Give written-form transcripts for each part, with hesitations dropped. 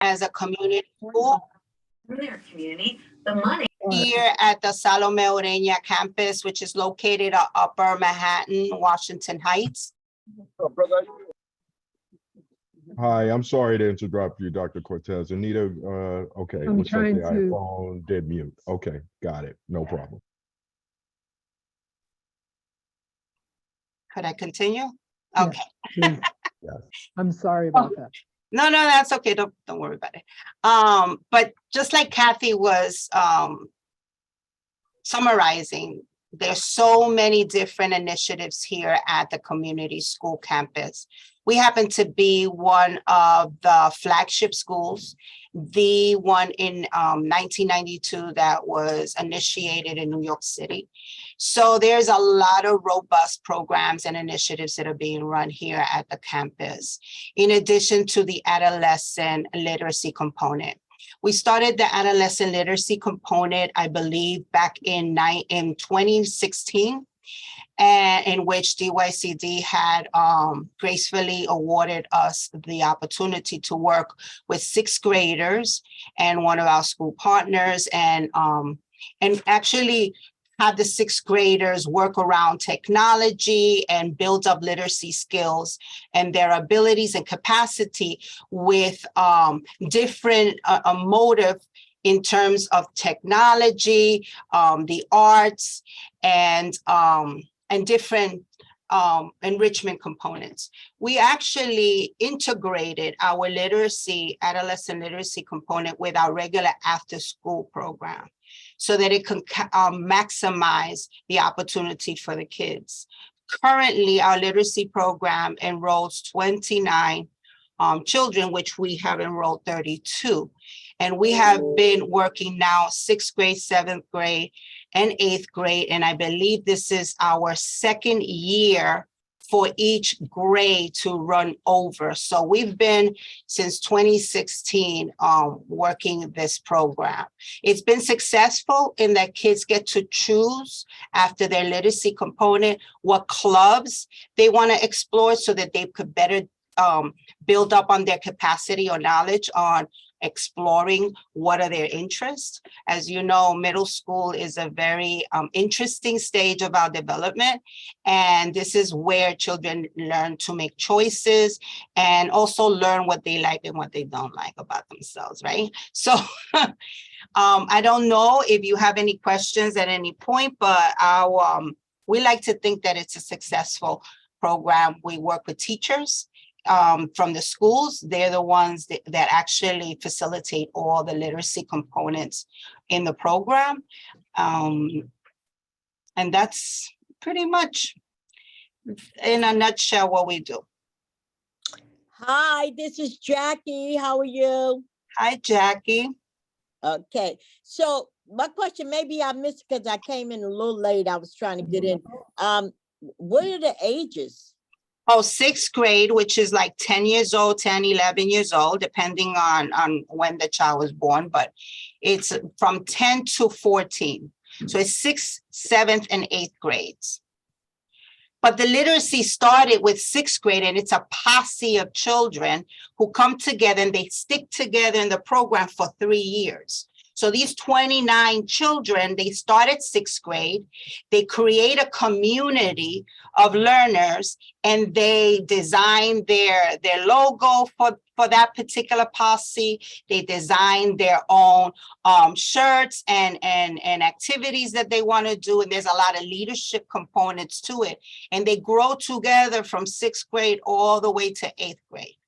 as a community school in their community, the money here at the Salome Oreña campus, which is located at Upper Manhattan, Washington Heights. Hi, I'm sorry to interrupt you, Dr. Cortez. Anita, okay, I'm looks like trying the to- iPhone did mute. Okay, got it. No problem. Could I continue? Yeah. Okay. Please. Yes. I'm sorry about that. No, that's okay. Don't worry about it. But just like Kathy was summarizing, there's so many different initiatives here at the community school campus. We happen to be one of the flagship schools, the one in 1992 that was initiated in New York City. So there's a lot of robust programs and initiatives that are being run here at the campus, in addition to the adolescent literacy component. We started the adolescent literacy component, I believe, back in 2016, and in which DYCD had gracefully awarded us the opportunity to work with 6th graders and one of our school partners, and actually have the 6th graders work around technology and build up literacy skills and their abilities and capacity with different motive in terms of technology, the arts, and different enrichment components. We actually integrated our adolescent literacy component with our regular after-school program, so that it can maximize the opportunity for the kids. Currently, our literacy program enrolls 29 children, which we have enrolled 32. And we have been working now 6th grade, 7th grade, and 8th grade. And I believe this is our 2nd year for each grade to run over. So we've been since 2016 working this program. It's been successful in that kids get to choose after their literacy component what clubs they want to explore so that they could better build up on their capacity or knowledge on exploring what are their interests. As you know, middle school is a very interesting stage of our development. And this is where children learn to make choices and also learn what they like and what they don't like about themselves, right? So I don't know if you have any questions at any point, but we like to think that it's a successful program. We work with teachers from the schools. They're the ones that actually facilitate all the literacy components in the program. And that's pretty much in a nutshell what we do. Hi, this is Jackie. How are you? Hi, Jackie. Okay, so my question, maybe I missed because I came in a little late. I was trying to get in. What are the ages? Oh, 6th grade, which is like 10 years old, 10, 11 years old, depending on when the child was born, but it's from 10 to 14. So it's 6th, 7th, and 8th grades. But the literacy started with 6th grade, and it's a posse of children who come together and they stick together in the program for 3 years. So these 29 children, they start at 6th grade, they create a community of learners, and they design their logo for that particular posse. They design their own shirts and activities that they want to do. And there's a lot of leadership components to it. And they grow together from 6th grade all the way to 8th grade.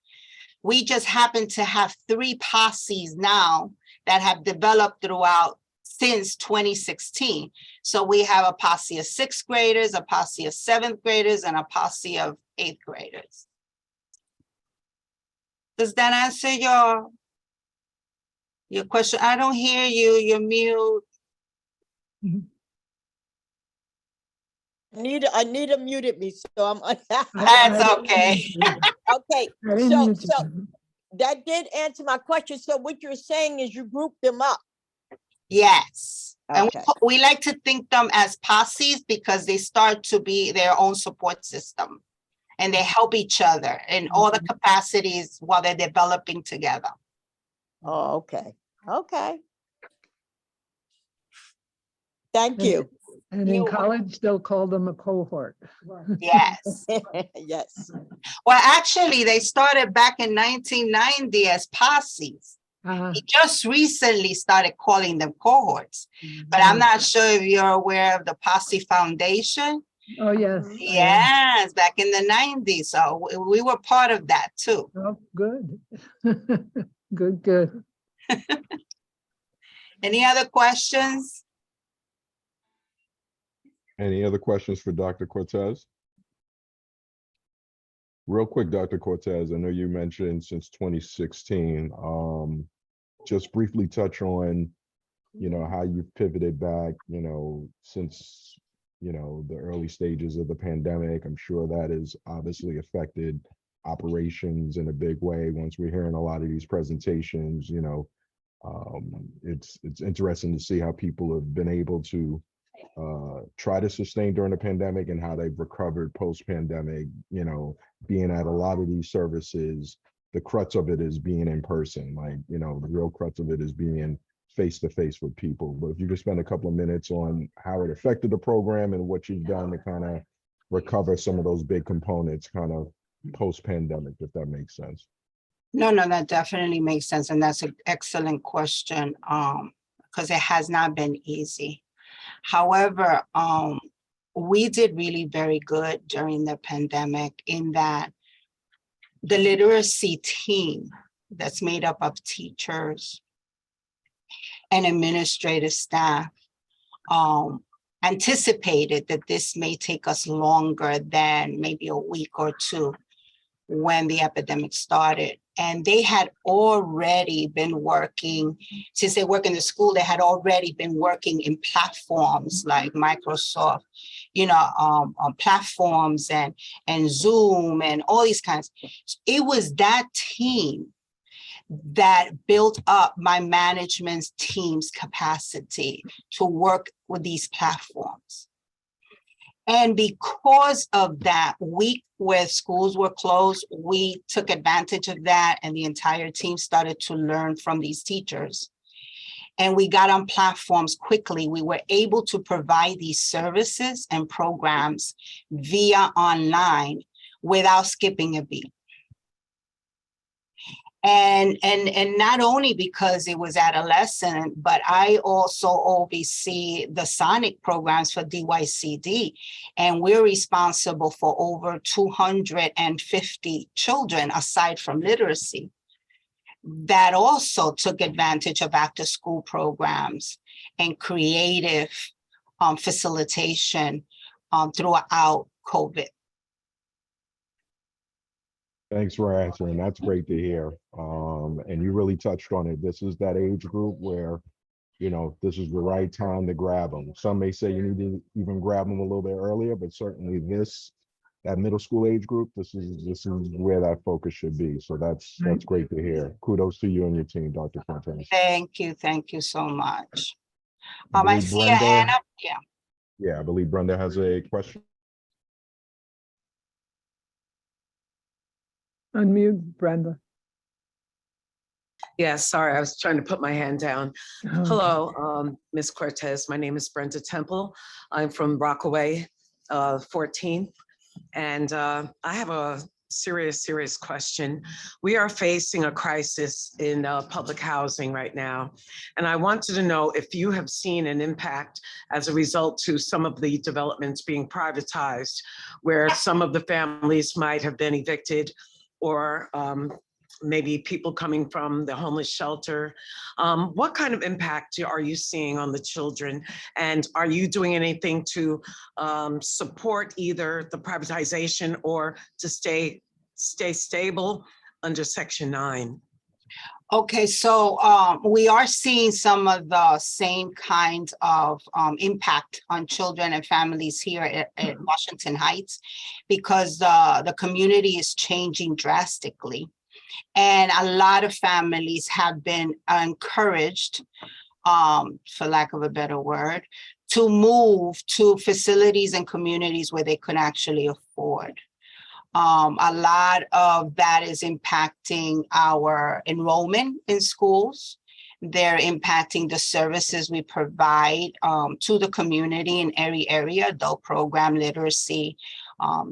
We just happen to have 3 posses now that have developed throughout since 2016. So we have a posse of 6th graders, a posse of 7th graders, and a posse of 8th graders. Does that answer your question? I don't hear you, you're mute. Anita muted me, so I'm That's okay. Okay, so that did answer my question. So what you're saying is you group them up. Yes. Okay. And we like to think them as posses because they start to be their own support system, and they help each other in all the capacities while they're developing together. Oh, okay, okay. Thank And- you. And in You- college, they'll call them a cohort. Yes. Yes. Well, actually, they started back in 1990 as posses. Ah, He just recently started calling them cohorts. But I'm not sure if you're aware of the Posse Foundation. oh, yes. I am. Yes, back in the 90s. So we were part of that too. Oh, good. Good, good. Any other questions? Any other questions for Dr. Cortez? Real quick, Dr. Cortez, I know you mentioned since 2016. Just briefly touch on, how you've pivoted back, since, the early stages of the pandemic. I'm sure that has obviously affected operations in a big way. Once we're hearing a lot of these presentations, it's interesting to see how people have been able to try to sustain during the pandemic and how they've recovered post-pandemic, being at a lot of these services. The crux of it is being in person, the real crux of it is being face to face with people. But if you could spend a couple of minutes on how it affected the program and what you've done to kind of recover some of those big components kind of post-pandemic, if that makes sense. No, that definitely makes sense. And that's an excellent question, because it has not been easy. However, we did really very good during the pandemic in that the literacy team that's made up of teachers and administrative staff anticipated that this may take us longer than maybe a week or two when the epidemic started. And they had already been working, since they work in the school, they had already been working in platforms like Microsoft, platforms and Zoom and all these kinds. It was that team that built up my management team's capacity to work with these platforms. And because of that week where schools were closed, we took advantage of that, and the entire team started to learn from these teachers. And we got on platforms quickly. We were able to provide these services and programs via online without skipping a beat. And not only because it was adolescent, but I also oversee the Sonic programs for DYCD, and we're responsible for over 250 children aside from literacy that also took advantage of after-school programs and creative facilitation throughout COVID. Thanks for answering. That's great to hear. And you really touched on it. This is that age group where, this is the right time to grab them. Some may say you need to even grab them a little bit earlier, but certainly that middle school age group, this is where that focus should be. So that's great to hear. Kudos to you and your team, Dr. Fontaine. Thank you so much. I I believe see a hand up. Yeah. Yeah, I believe Brenda has a question. Unmute, Brenda. Yeah, sorry, I was trying to put my hand down. Oh, Hello, Ms. Cortez. My name is Brenda Temple. I'm from Rockaway 14. And I have a serious question. We are facing a crisis in public housing right now. And I wanted to know if you have seen an impact as a result to some of the developments being privatized, where some of the families might have been evicted, or maybe people coming from the homeless shelter. What kind of impact are you seeing on the children? And are you doing anything to support either the privatization or to stay stable under Section 9? Okay, so we are seeing some of the same kind of impact on children and families here at Washington Heights, because the community is changing drastically. And a lot of families have been encouraged, for lack of a better word, to move to facilities and communities where they could actually afford. A lot of that is impacting our enrollment in schools. They're impacting the services we provide to the community in every area, adult program, literacy,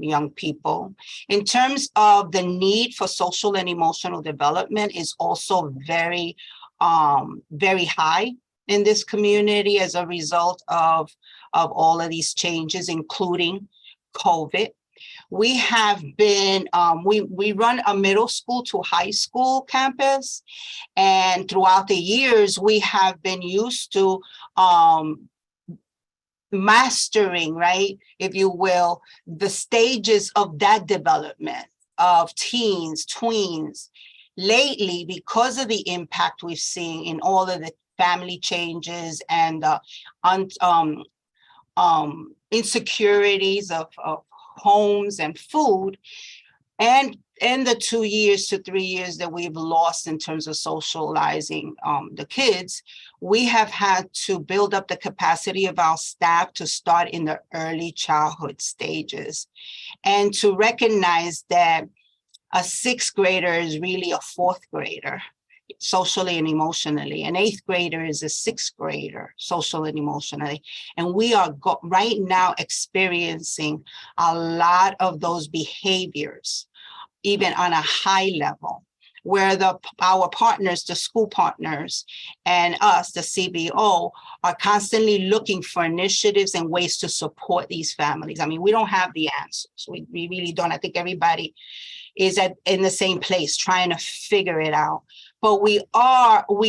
young people. In terms of the need for social and emotional development is also very, very high in this community as a result of all of these changes, including COVID. We have been, we run a middle school to high school campus, and throughout the years, we have been used to mastering, right, if you will, the stages of that development of teens, tweens. Lately, because of the impact we've seen in all of the family changes and insecurities of homes and food, and in the 2 years to 3 years that we've lost in terms of socializing the kids, we have had to build up the capacity of our staff to start in the early childhood stages and to recognize that a 6th grader is really a 4th grader socially and emotionally. An 8th grader is a 6th grader socially and emotionally. And we are right now experiencing a lot of those behaviors, even on a high level, where our partners, the school partners, and us, the CBO, are constantly looking for initiatives and ways to support these families. I mean, we don't have the answers. We really don't. I think everybody is in the same place trying to figure it out. But we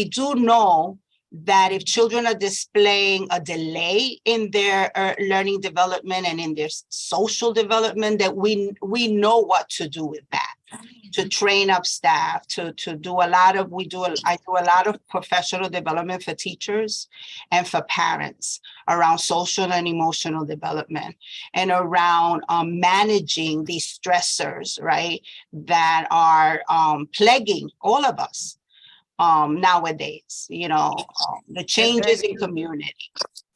do know that if children are displaying a delay in their learning development and in their social development, that we know what to do with that, to train up staff, to do a lot of, I do a lot of professional development for teachers and for parents around social and emotional development and around managing these stressors, right, that are plaguing all of us nowadays, the changes in community.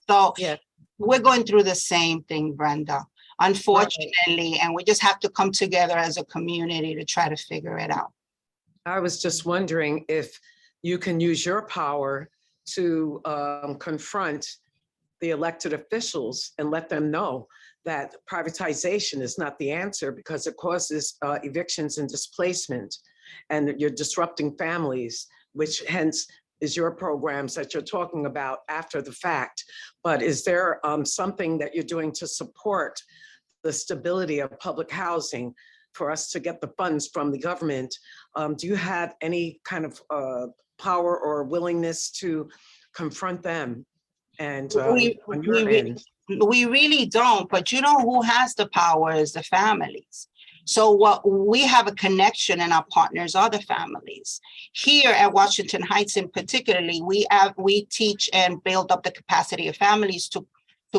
So Yeah. we're going through the same thing, Brenda, unfortunately, and we just have to come together as a community to try to figure it out. I was just wondering if you can use your power to confront the elected officials and let them know that privatization is not the answer because it causes evictions and displacement, and you're disrupting families, which hence is your programs that you're talking about after the fact. But is there something that you're doing to support the stability of public housing for us to get the funds from the government? Do you have any kind of power or willingness to confront them? And on your end? We really don't, but who has the power is the families. So what we have a connection, and our partners are the families. Here at Washington Heights in particularly, we teach and build up the capacity of families to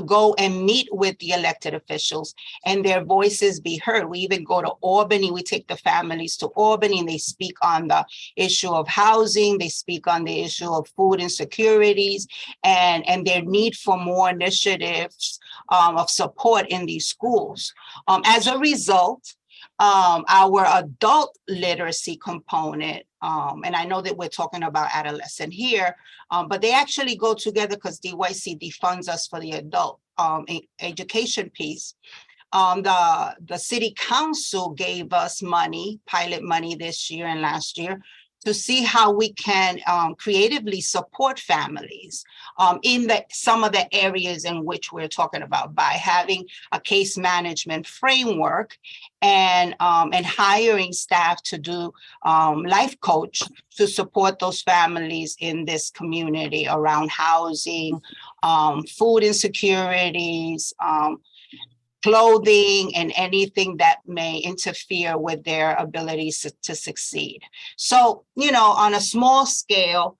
go and meet with the elected officials and their voices be heard. We even go to Albany. We take the families to Albany and they speak on the issue of housing. They speak on the issue of food insecurities and their need for more initiatives of support in these schools. As a result, our adult literacy component, and I know that we're talking about adolescent here, but they actually go together because DYCD funds us for the adult education piece. The city council gave us money, pilot money this year and last year, to see how we can creatively support families in some of the areas in which we're talking about by having a case management framework and hiring staff to do life coach to support those families in this community around housing, food insecurities, clothing, and anything that may interfere with their abilities to succeed. So, on a small scale,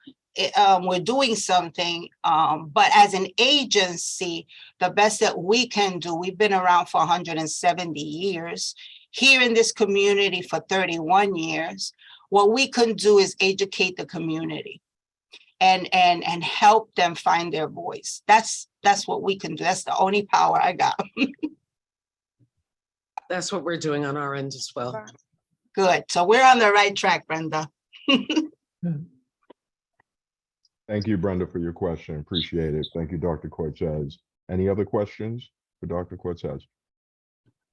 we're doing something, but as an agency, the best that we can do, we've been around for 170 years, here in this community for 31 years, what we can do is educate the community and help them find their voice. That's what we can do. That's the only power I got. That's what we're doing on our end as well. Good. So we're on the right track, Brenda. Thank you, Brenda, for your question. Appreciate it. Thank you, Dr. Cortez. Any other questions for Dr. Cortez?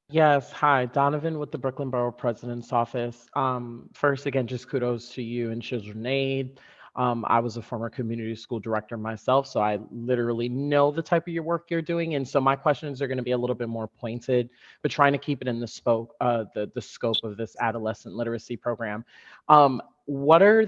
Yes, hi, Donovan with the Brooklyn Borough President's Office. First, again, just kudos to you and Children Aid. I was a former community school director myself, so I literally know the type of your work you're doing. And so my questions are going to be a little bit more pointed, but trying to keep it in the scope of this adolescent literacy program. What are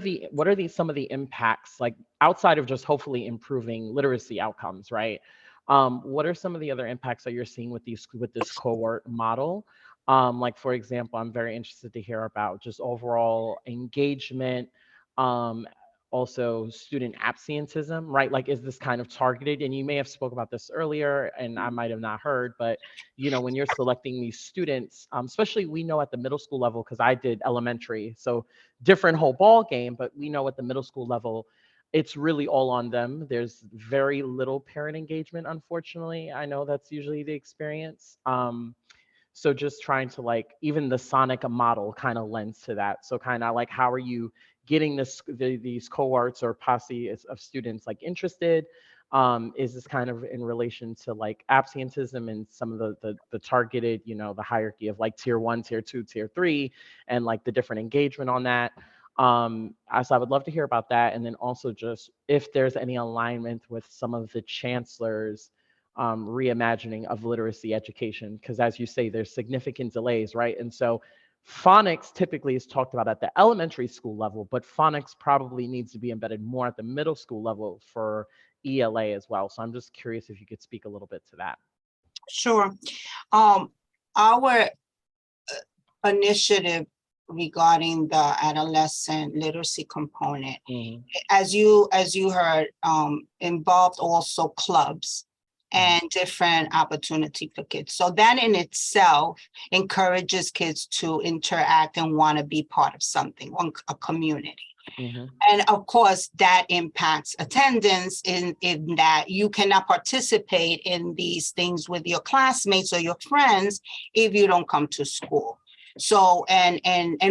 some of the impacts, like outside of just hopefully improving literacy outcomes, right? What are some of the other impacts that you're seeing with this cohort model? Like, for example, I'm very interested to hear about just overall engagement, also student absenteeism, right? Like, is this kind of targeted? And you may have spoke about this earlier and I might have not heard, but when you're selecting these students, especially we know at the middle school level, because I did elementary, so different whole ball game, but we know at the middle school level, it's really all on them. There's very little parent engagement, unfortunately. I know that's usually the experience. So just trying to, like, even the Sonic model kind of lends to that. So kind of like, how are you getting these cohorts or posse of students like interested? Is this kind of in relation to like absenteeism and some of the targeted, the hierarchy of like tier 1, tier 2, tier 3, and like the different engagement on that? So I would love to hear about that. And then also just if there's any alignment with some of the chancellors' reimagining of literacy education, because as you say, there's significant delays, right? And so phonics typically is talked about at the elementary school level, but phonics probably needs to be embedded more at the middle school level for ELA as well. So I'm just curious if you could speak a little bit to that. Sure. Our initiative regarding the adolescent literacy component, as you heard, involved also clubs and different opportunity for kids. So that in itself encourages kids to interact and want to be part of something, a community. And of course, that impacts attendance in that you cannot participate in these things with your classmates or your friends if you don't come to school. So, and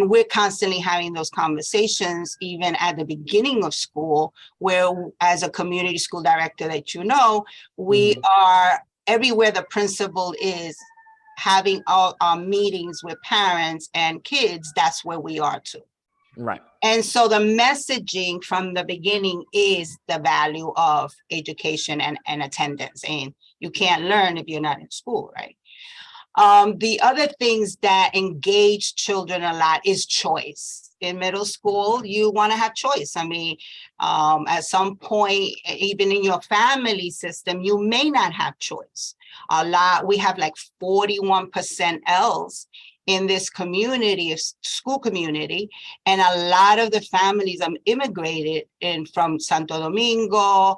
we're constantly having those conversations, even at the beginning of school, where as a community school director that we are everywhere the principal is having all our meetings with parents and kids, that's where we are too. Right. And so the messaging from the beginning is the value of education and attendance. And you can't learn if you're not in school, right? The other things that engage children a lot is choice. In middle school, you want to have choice. I mean, at some point, even in your family system, you may not have choice. We have like 41% L's in this community, school community, and a lot of the families immigrated from Santo Domingo,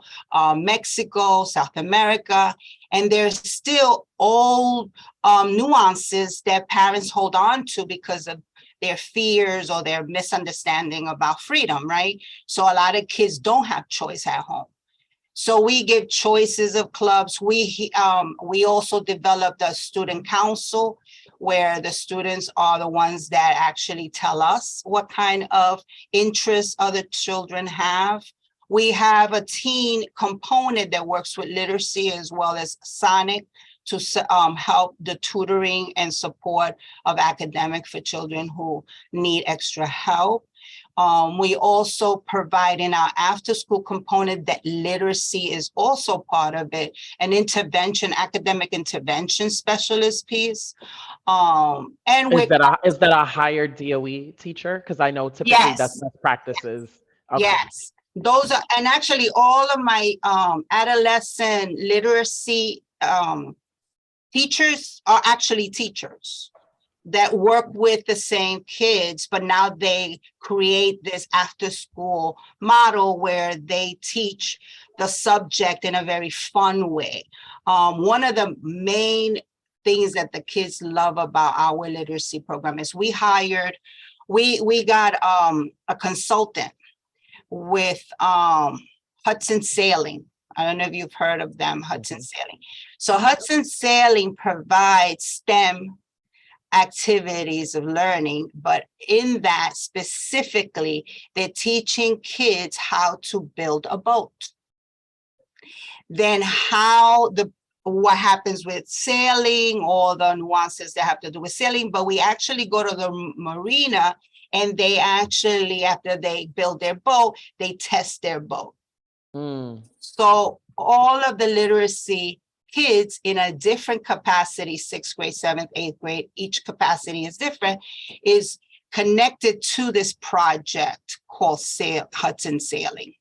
Mexico, South America, and there's still old nuances that parents hold on to because of their fears or their misunderstanding about freedom, right? So a lot of kids don't have choice at home. So we give choices of clubs. We also developed a student council where the students are the ones that actually tell us what kind of interests other children have. We have a teen component that works with literacy as well as Sonic to help the tutoring and support of academic for children who need extra help. We also provide in our after-school component that literacy is also part of it, an intervention, academic intervention specialist piece. And is that a hired DOE teacher? Because I know typically that's best practices. Okay. Yes, those are, and actually all of my adolescent literacy teachers are actually teachers that work with the same kids, but now they create this after school model where they teach the subject in a very fun way. One of the main things that the kids love about our literacy program is we got a consultant with Hudson Sailing. I don't know if you've heard of them, Hudson Sailing. So Hudson Sailing provides STEM activities of learning, but in that specifically, they're teaching kids how to build a boat. Then what happens with sailing, all the nuances that have to do with sailing, but we actually go to the marina and they actually, after they build their boat, they test their boat. So all of the literacy kids in a different capacity, 6th grade, 7th, 8th grade, each capacity is different, is connected to this project called Hudson Sailing.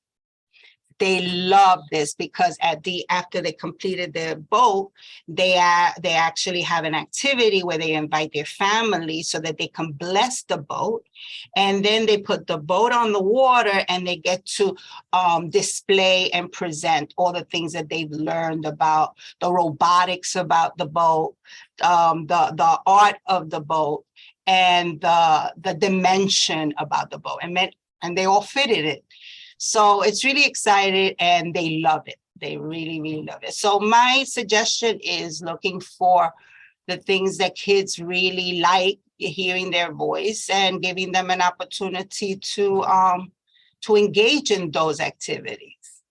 They love this because after they completed their boat, they actually have an activity where they invite their family so that they can bless the boat. And then they put the boat on the water and they get to display and present all the things that they've learned about the robotics about the boat, the art of the boat, and the dimension about the boat. And they all fitted it. So it's really exciting and they love it. They really, really love it. So my suggestion is looking for the things that kids really like, hearing their voice and giving them an opportunity to engage in those activities.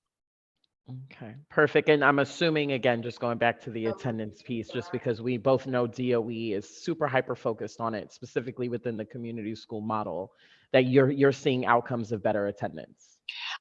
Okay, perfect. And I'm assuming, again, just going back to the attendance piece, just because we both know DOE is super hyper focused on it, specifically within the community school model, that you're seeing outcomes of better attendance.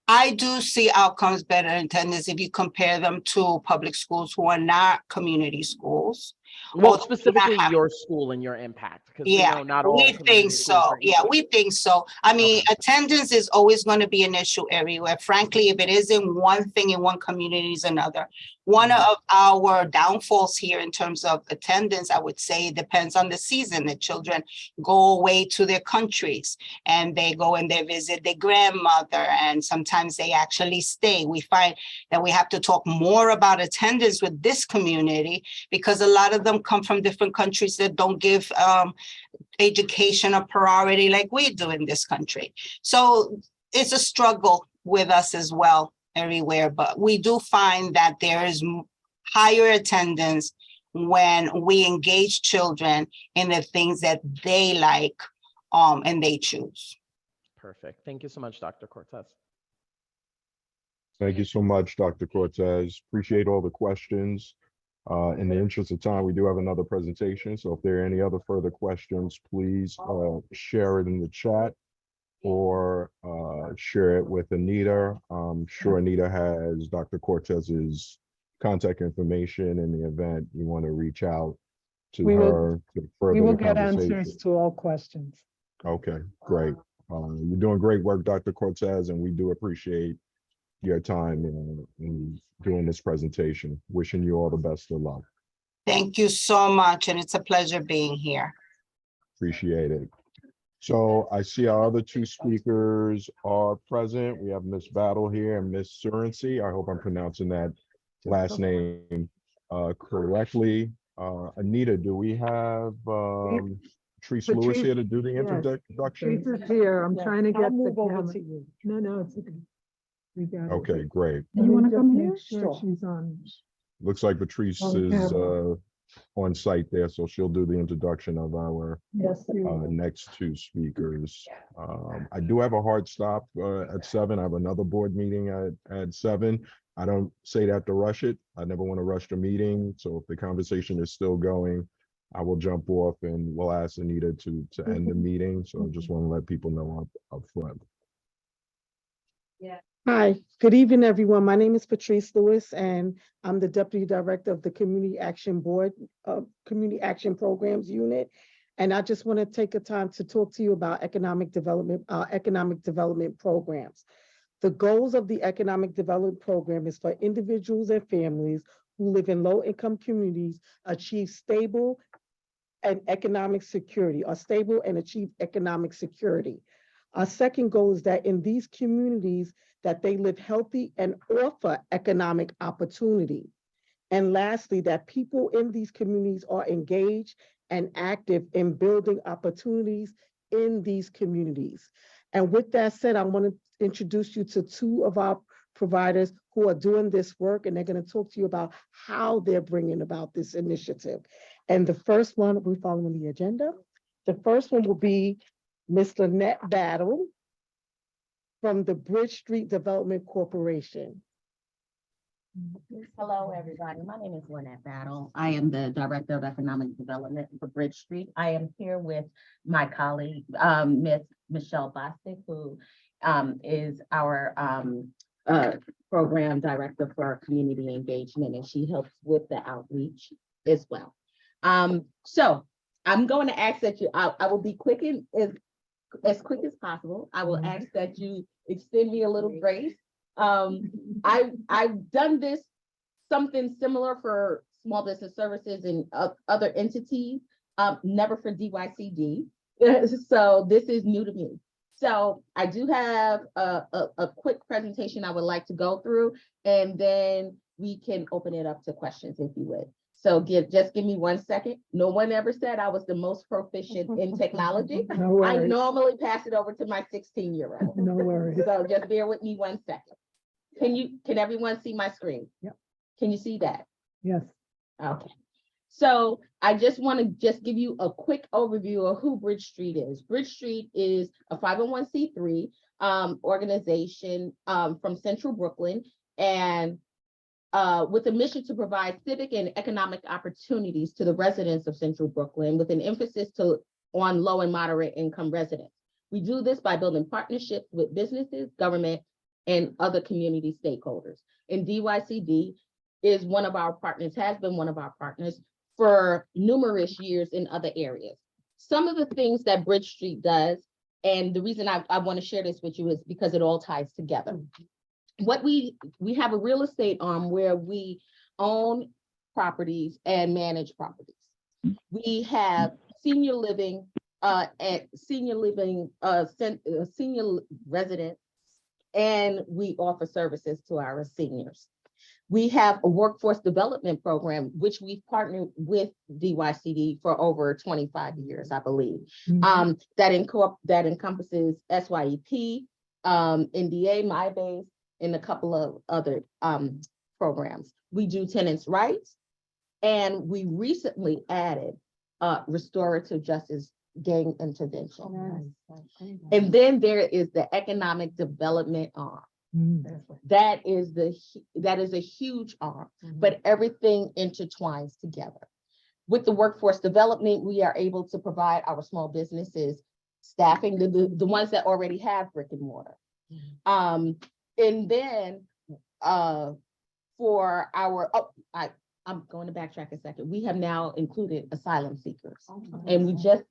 I do see outcomes better in attendance if you compare them to public schools who are not community schools. Well, or do not specifically have- your school and your impact, because we Yeah, know not all we community think schools so. are Yeah, equal. we think so. I mean, Okay. attendance is always going to be an issue everywhere. Frankly, if it isn't one thing in one community is another. One of our downfalls here in terms of attendance, I would say, it depends on the season. The children go away to their countries and they go and they visit their grandmother, and sometimes they actually stay. We find that we have to talk more about attendance with this community because a lot of them come from different countries that don't give education a priority like we do in this country. So it's a struggle with us as well everywhere, but we do find that there is higher attendance when we engage children in the things that they like and they choose. Perfect. Thank you so much, Dr. Cortez. Thank you so much, Dr. Cortez. Appreciate all the questions. In the interest of time, we do have another presentation. So if there are any other further questions, please share it in the chat or share it with Anita. I'm sure Anita has Dr. Cortez's contact information in the event you want to reach out to We will- her to further We will the get conversation. answers to all questions. Okay, great. You're doing great work, Dr. Cortez, and we do appreciate your time in doing this presentation. Wishing you all the best of luck. Thank you so much, and it's a pleasure being here. Appreciate it. So I see our other two speakers are present. We have Miss Battle here and Miss Surency. I hope I'm pronouncing that last name correctly. Anita, do we have Patrice Lewis Patrice, here to do the yes. introduction? Patrice is here. I'm trying to I'll get the move over camera. to you. No, it's okay. We got it. Okay, great. Let You me wanna just come make here? Sure, Sure. she's on. Looks like Patrice On is camera. on site there, so she'll do the introduction of our Yes, next two speakers. I do have a hard stop at 7. I have another board meeting at 7. I don't say that to rush it. I never want to rush the meeting. So if the conversation is still going, I will jump off and we'll ask Anita to end the meeting. So I just want to let people know up front. Hi, good evening, everyone. My name is Patrice Lewis, and I'm the Deputy Director of the Community Action Board, Community Action Programs Unit. And I just want to take a time to talk to you about economic development programs. The goals of the economic development program is for individuals and families who live in low-income communities achieve stable and economic security, or stable and achieve economic security. Our second goal is that in these communities, that they live healthy and offer economic opportunity. And lastly, that people in these communities are engaged and active in building opportunities in these communities. And with that said, I want to introduce you to two of our providers who are doing this work, and they're going to talk to you about how they're bringing about this initiative. And the first one, we're following the agenda. The first one will be Ms. Lynette Battle from the Bridge Street Development Corporation. Hello, everybody. My name is Lynette Battle. I am the Director of Economic Development for Bridge Street. I am here with my colleague, Ms. Michelle Bostic, who is our Program Director for Community Engagement, and she helps with the outreach as well. So I'm going to ask that you, I will be quick and as quick as possible. I will ask that you extend me a little grace. I've done this, something similar for small business services and other entities, never for DYCD. So this is new to me. So I do have a quick presentation I would like to go through, and then we can open it up to questions if you would. So just give me 1 second. No one ever said I was the most proficient in technology. No worries. I normally pass it over to my 16-year-old. No worries. So just bear with me 1 second. Can everyone see my screen? Yep. Can you see that? Yes. Okay. So I just want to give you a quick overview of who Bridge Street is. Bridge Street is a 501c3 organization from Central Brooklyn, and with a mission to provide civic and economic opportunities to the residents of Central Brooklyn, with an emphasis on low and moderate income residents. We do this by building partnerships with businesses, government, and other community stakeholders. And DYCD is one of our partners, has been one of our partners for numerous years in other areas. Some of the things that Bridge Street does, and the reason I want to share this with you is because it all ties together. What we have a real estate arm where we own properties and manage properties. We have senior living senior residents, and we offer services to our seniors. We have a workforce development program, which we've partnered with DYCD for over 25 years, I believe. That encompasses SYEP, NDA, MyBase, and a couple of other programs. We do tenants' rights, and we recently added restorative justice gang intervention. And then there is the economic development arm. That is a huge arm, but everything intertwines together. With the workforce development, we are able to provide our small businesses staffing, the ones that already have brick and mortar. And then for our, I'm going to backtrack a second. We have now included asylum seekers, and we just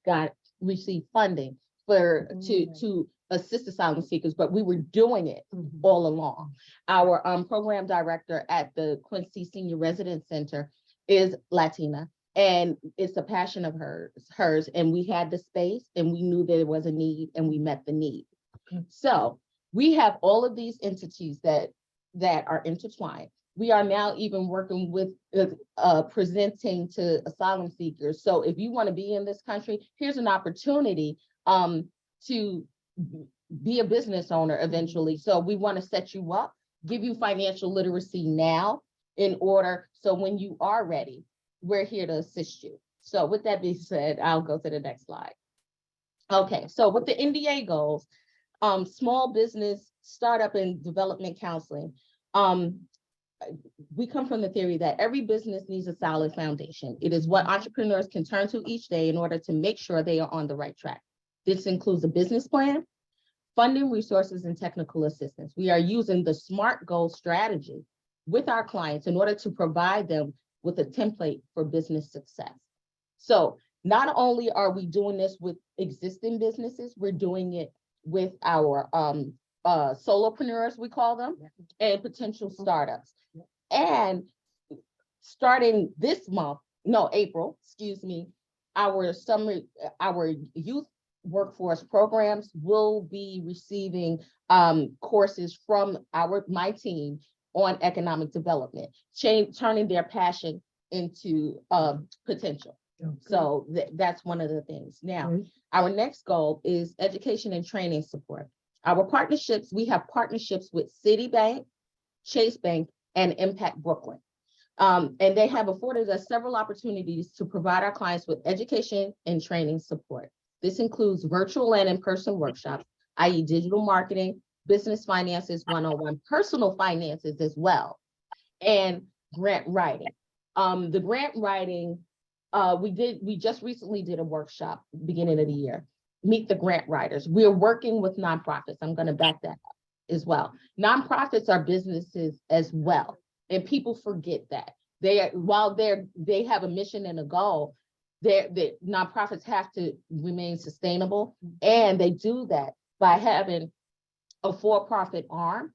received funding to assist asylum seekers, but we were doing it all along. Our program director at the Quincy Senior Residence Center is Latina, and it's a passion of hers, and we had the space, and we knew there was a need, and we met the need. So we have all of these entities that are intertwined. We are now even working with presenting to asylum seekers. So if you want to be in this country, here's an opportunity to be a business owner eventually. So we want to set you up, give you financial literacy now in order, so when you are ready, we're here to assist you. So with that being said, I'll go to the next slide. Okay, so with the NDA goals, small business, startup and development counseling, we come from the theory that every business needs a solid foundation. It is what entrepreneurs can turn to each day in order to make sure they are on the right track. This includes a business plan, funding, resources, and technical assistance. We are using the SMART goal strategy with our clients in order to provide them with a template for business success. So not only are we doing this with existing businesses, we're doing it with our solopreneurs, we call them, and potential startups. And starting this month, April, excuse me, our youth workforce programs will be receiving courses from my team on economic development, turning their passion into potential. So that's one of the things. Now, our next goal is education and training support. Our partnerships, we have partnerships with Citibank, Chase Bank, and Impact Brooklyn. And they have afforded us several opportunities to provide our clients with education and training support. This includes virtual and in-person workshops, i.e. digital marketing, business finances 101, personal finances as well, and grant writing. The grant writing, we just recently did a workshop beginning of the year, Meet the Grant Writers. We're working with nonprofits. I'm going to back that up as well. Nonprofits are businesses as well, and people forget that. While they have a mission and a goal, the nonprofits have to remain sustainable, and they do that by having a for-profit arm,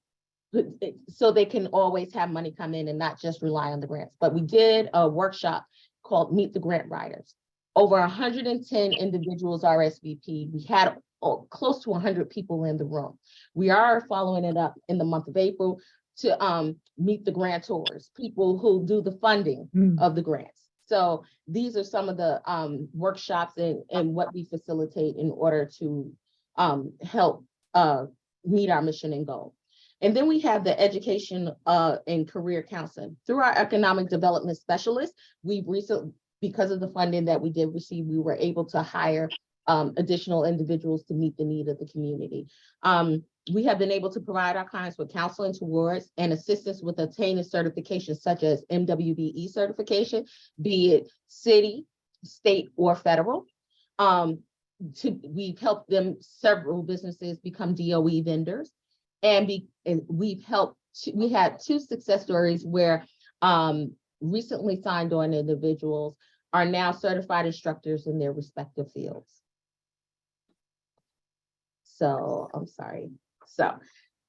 so they can always have money come in and not just rely on the grants. But we did a workshop called Meet the Grant Writers. Over 110 individuals RSVP. We had close to 100 people in the room. We are following it up in the month of April to meet the grantors, people who do the funding of the grants. So these are some of the workshops and what we facilitate in order to help meet our mission and goal. And then we have the education and career counseling. Through our economic development specialists, we've recently, because of the funding that we did receive, we were able to hire additional individuals to meet the need of the community. We have been able to provide our clients with counseling towards and assistance with attaining certifications such as MWBE certification, be it city, state, or federal. We've helped them, several businesses, become DOE vendors. And we had 2 success stories where recently signed on individuals are now certified instructors in their respective fields. So I'm sorry. So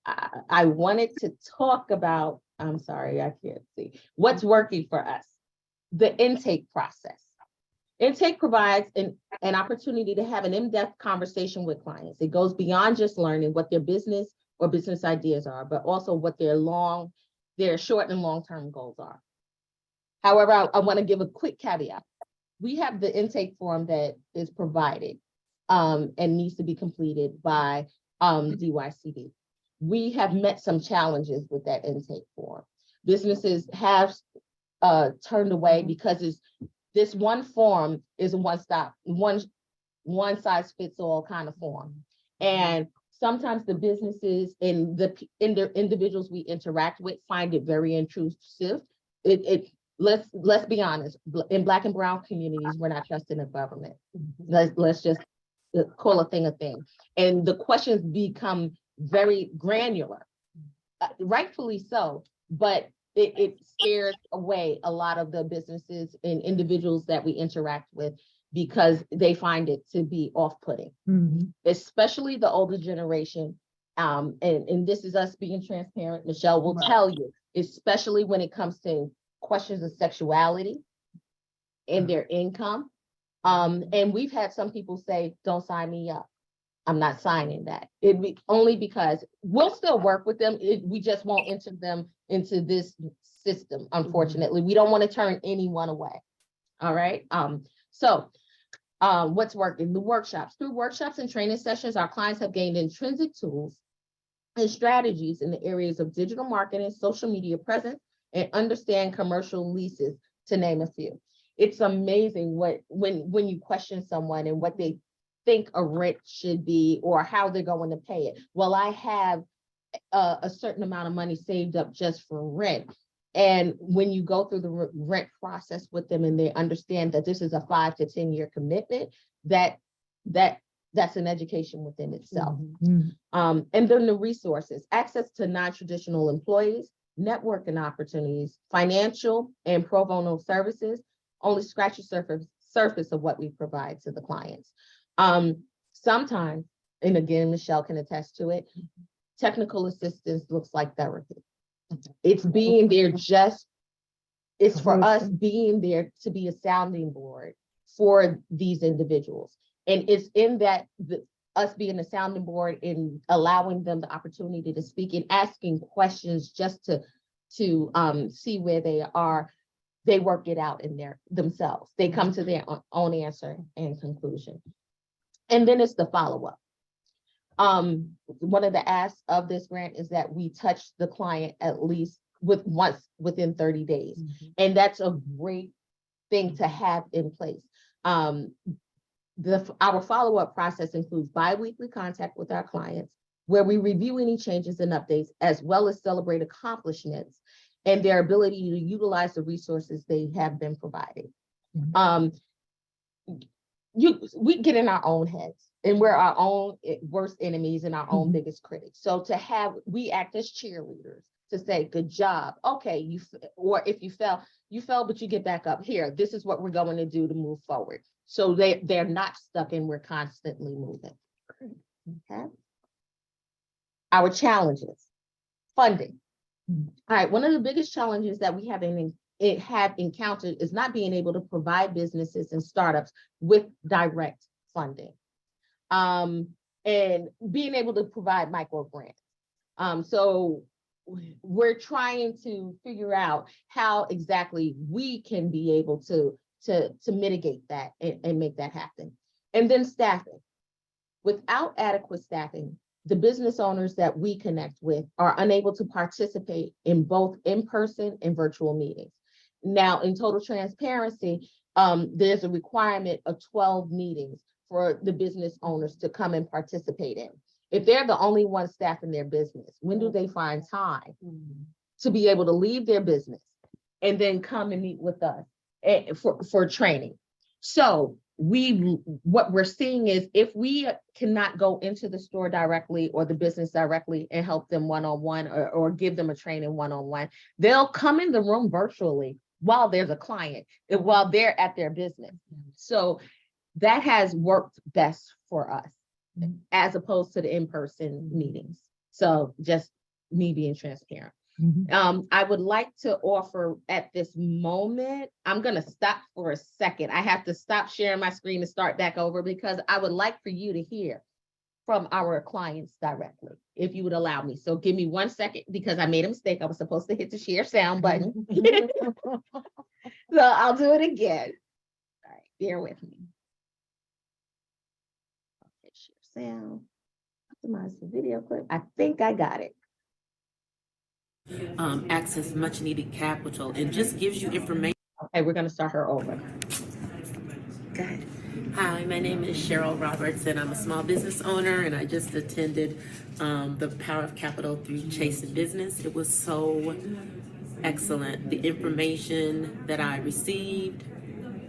I wanted to talk about, I'm sorry, I can't see, what's working for us. The intake process. Intake provides an opportunity to have an in-depth conversation with clients. It goes beyond just learning what their business or business ideas are, but also what their short and long-term goals are. However, I want to give a quick caveat. We have the intake form that is provided and needs to be completed by DYCD. We have met some challenges with that intake form. Businesses have turned away because this one form is a one size fits all kind of form. And sometimes the businesses and the individuals we interact with find it very intrusive. Let's be honest, in Black and brown communities, we're not trusting the government. Let's just call a thing a thing. And the questions become very granular, rightfully so, but it scares away a lot of the businesses and individuals that we interact with because they find it to be off-putting, especially the older generation. And this is us being transparent. Michelle will tell you, especially when it comes to questions of sexuality and their income. And we've had some people say, don't sign me up. I'm not signing that. It'd be only because we'll still work with them. We just won't enter them into this system. Unfortunately, we don't want to turn anyone away. All right. So what's working? The workshops. Through workshops and training sessions, our clients have gained intrinsic tools and strategies in the areas of digital marketing, social media presence, and understand commercial leases, to name a few. It's amazing when you question someone and what they think a rent should be or how they're going to pay it. Well, I have a certain amount of money saved up just for rent. And when you go through the rent process with them and they understand that this is a 5 to 10 year commitment, that's an education within itself. And then the resources, access to non-traditional employees, networking opportunities, financial and pro bono services, only scratch the surface of what we provide to the clients. Sometimes, and again, Michelle can attest to it, technical assistance looks like therapy. It's being there it's for us being there to be a sounding board for these individuals. And it's in that, us being a sounding board and allowing them the opportunity to speak and asking questions just to see where they are. They work it out in themselves. They come to their own answer and conclusion. And then it's the follow-up. One of the asks of this grant is that we touch the client at least once within 30 days. And that's a great thing to have in place. Our follow-up process includes bi-weekly contact with our clients, where we review any changes and updates, as well as celebrate accomplishments and their ability to utilize the resources they have been provided. We get in our own heads, and we're our own worst enemies and our own biggest critics. So we act as cheerleaders to say, good job. Okay, or if you fell, but you get back up. Here, this is what we're going to do to move forward. So they're not stuck and we're constantly moving. Okay. Our challenges, funding. All right, one of the biggest challenges that we have encountered is not being able to provide businesses and startups with direct funding, and being able to provide micro grants. So we're trying to figure out how exactly we can be able to mitigate that and make that happen. And then staffing. Without adequate staffing, the business owners that we connect with are unable to participate in both in-person and virtual meetings. Now, in total transparency, there's a requirement of 12 meetings for the business owners to come and participate in. If they're the only one staffing their business, when do they find time to be able to leave their business and then come and meet with us for training? So what we're seeing is, if we cannot go into the store directly or the business directly and help them one-on-one or give them a training one-on-one, they'll come in the room virtually while there's a client and while they're at their business. So that has worked best for us as opposed to the in-person meetings. So just me being transparent. I would like to offer at this moment, I'm going to stop for a second. I have to stop sharing my screen and start back over, because I would like for you to hear from our clients directly, if you would allow me. So give me 1 second, because I made a mistake. I was supposed to hit the share sound button. So I'll do it again. All right, bear with me. Okay, share sound, optimize the video clip. I think I got it. Access much needed capital, and just gives you information. Okay, we're going to start her over. Go ahead. Hi, my name is Cheryl Roberts, and I'm a small business owner, and I just attended the Power of Capital through Chase in Business. It was so excellent. The information that I received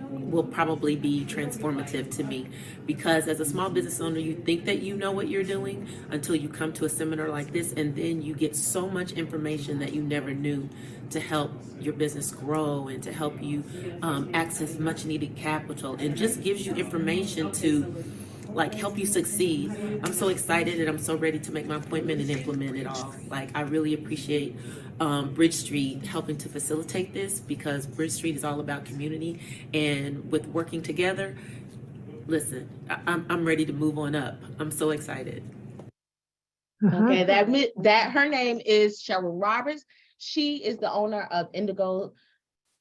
will probably be transformative to me, because as a small business owner, you think that you know what you're doing until you come to a seminar like this, and then you get so much information that you never knew to help your business grow and to help you access much needed capital, and just gives you information to help you succeed. I'm so excited, and I'm so ready to make my appointment and implement it all. I really appreciate Bridge Street helping to facilitate this, because Bridge Street is all about community, and with working together, listen, I'm ready to move on up. I'm so excited. Okay, that her name is Cheryl Roberts. She is the owner of Indigo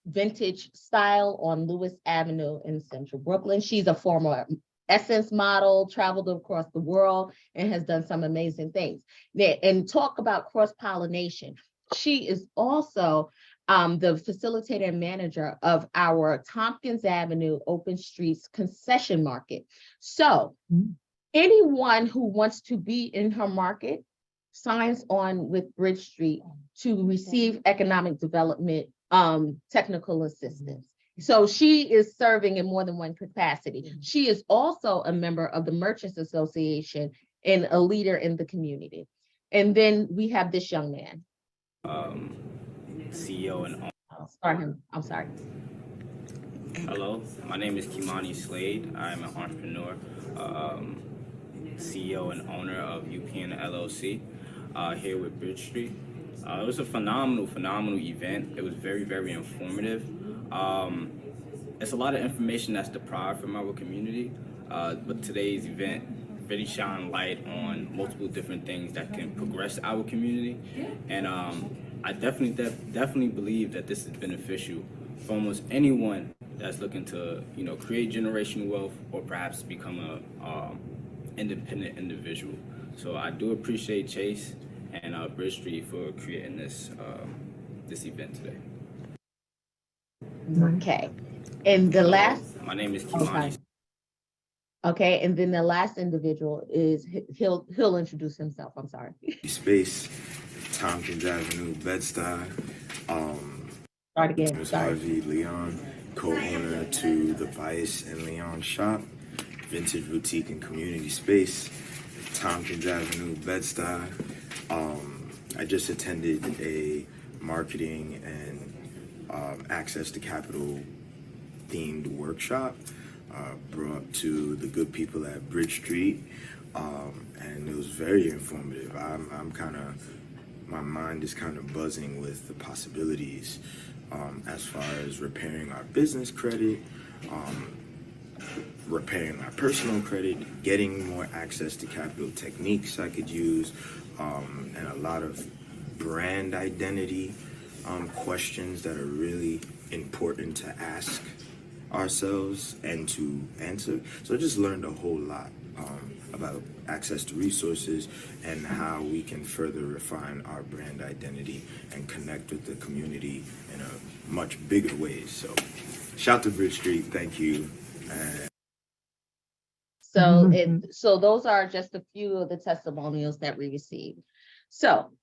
Vintage Style on Lewis Avenue in Central Brooklyn. She's a former Essence model, traveled across the world, and has done some amazing things. And talk about cross-pollination. She is also the facilitator and manager of our Tompkins Avenue Open Streets Concession Market. So anyone who wants to be in her market signs on with Bridge Street to receive economic development technical assistance. So she is serving in more than one capacity. She is also a member of the Merchants Association and a leader in the community. And then we have this young man. CEO and I'm sorry. Hello, my name is Kimani Slade. I'm an entrepreneur, CEO and owner of UPN LLC here with Bridge Street. It was a phenomenal event. It was very, very informative. It's a lot of information that's deprived from our community, but today's event really shine light on multiple different things that can progress our community. And I definitely believe that this is beneficial for almost anyone that's looking to, create generational wealth or perhaps become a independent individual. So I do appreciate Chase and Bridge Street for creating this this event today. Okay. And the last, My name is okay. Kimani. Okay, and then the last individual is, he'll introduce himself, I'm sorry. Space, Tompkins Avenue, Bed-Stuy. Start again, Ms. sorry. Harvey Leon, co-owner to the Vice and Leon Shop, Vintage Boutique and Community Space, Tompkins Avenue, Bed-Stuy. I just attended a marketing and access to capital themed workshop brought to the good people at Bridge Street, and it was very informative. I'm kind of, my mind is kind of buzzing with the possibilities as far as repairing our business credit, repairing our personal credit, getting more access to capital techniques I could use, and a lot of brand identity questions that are really important to ask ourselves and to answer. So I just learned a whole lot about access to resources and how we can further refine our brand identity and connect with the community in a much bigger way. So shout to Bridge Street, thank you. So so those are just a few of the testimonials that we received. So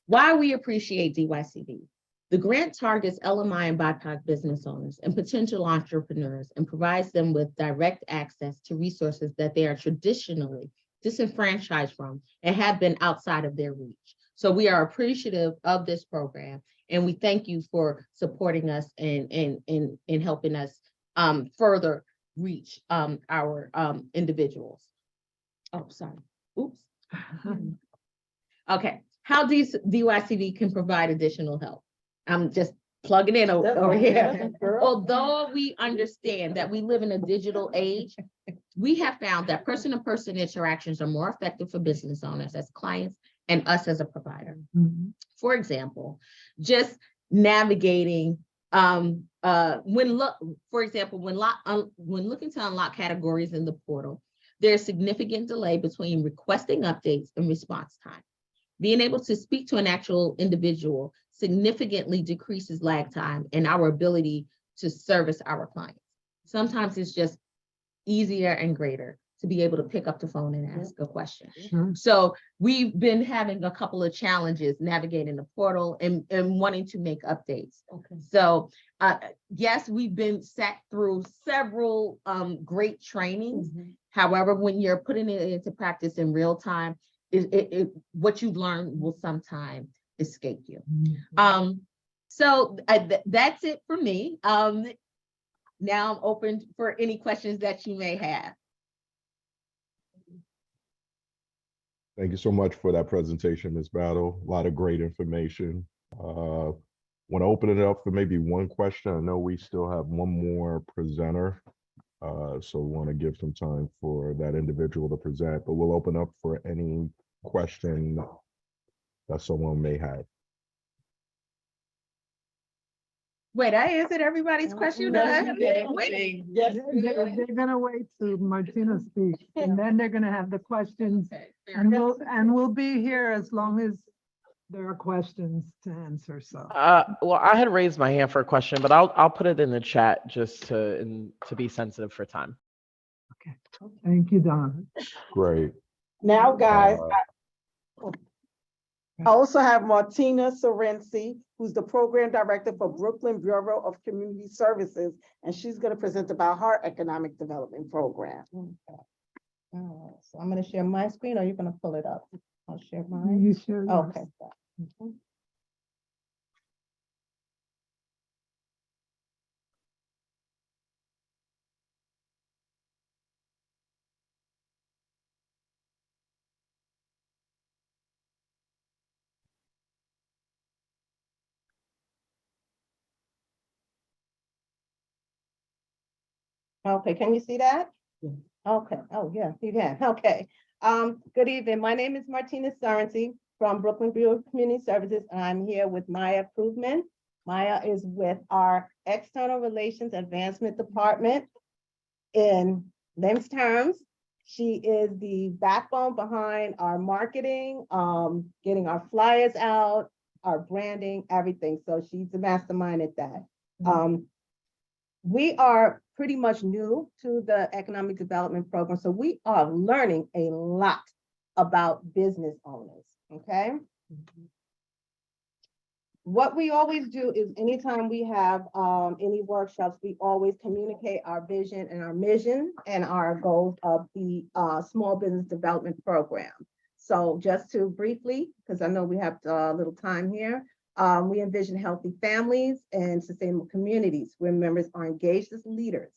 why we appreciate DYCD. The grant targets LMI and BIPOC business owners and potential entrepreneurs and provides them with direct access to resources that they are traditionally disenfranchised from and have been outside of their reach. So we are appreciative of this program, and we thank you for supporting us and helping us further reach our individuals. Oh, sorry. Oops. Okay. How DYCD can provide additional help? I'm just plugging in over here. Although we understand that we live in a digital age, we have found that person-to-person interactions are more effective for business owners as clients and us as a provider. For example, just navigating when looking to unlock categories in the portal, there's significant delay between requesting updates and response time. Being able to speak to an actual individual significantly decreases lag time and our ability to service our clients. Sometimes it's just easier and greater to be able to pick up the phone and ask a question. Sure. So we've been having a couple of challenges navigating the portal and wanting to make updates. Okay. So yes, we've been sat through several great trainings. However, when you're putting it into practice in real time, what you've learned will sometime escape you. So that's it for me. Now I'm open for any questions that you may have. Thank you so much for that presentation, Ms. Battle. A lot of great information. Want to open it up for maybe one question. I know we still have one more presenter, so we want to give some time for that individual to present, but we'll open up for any question that someone may have. Wait, I answered everybody's question. They're gonna wait till Martina speaks, and then they're gonna have the questions. And we'll be here as long as there are questions to answer, so. Well, I had raised my hand for a question, but I'll put it in the chat just to be sensitive for time. Okay, thank you, Don. Great. Now, guys, I also have Martina Sorensi, who's the program director for Brooklyn Bureau of Community Services, and she's going to present about her economic development program. Okay. All right, so I'm going to share my screen, or you're going to pull it up? I'll share mine. You share yours. Okay. Okay, can you see that? Yeah. Okay, oh yeah, you can, okay. Good evening, my name is Martina Sorensi from Brooklyn Bureau of Community Services, and I'm here with Maya Pruvman. Maya is with our External Relations Advancement Department. In layman's terms, She is the backbone behind our marketing, getting our flyers out, our branding, everything. So she's the mastermind at that. We are pretty much new to the economic development program, so we are learning a lot about business owners, okay? What we always do is anytime we have any workshops, we always communicate our vision and our mission and our goals of the small business development program. So just to briefly, because I know we have a little time here, we envision healthy families and sustainable communities where members are engaged as leaders,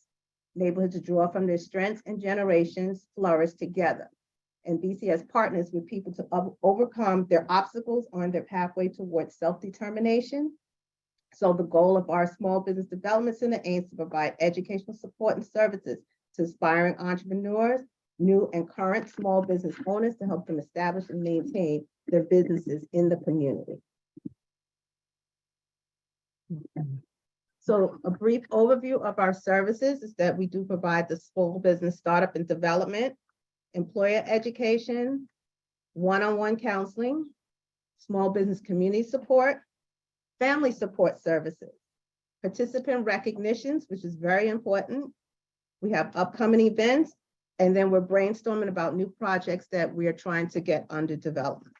neighborhoods to draw from their strengths and generations flourish together. And BCS partners with people to overcome their obstacles on their pathway towards self-determination. So the goal of our Small Business Development Center aims to provide educational support and services to aspiring entrepreneurs, new and current small business owners to help them establish and maintain their businesses in the community. So a brief overview of our services is that we do provide the small business startup and development, employer education, one-on-one counseling, small business community support, family support services, participant recognitions, which is very important. We have upcoming events, and then we're brainstorming about new projects that we are trying to get under development.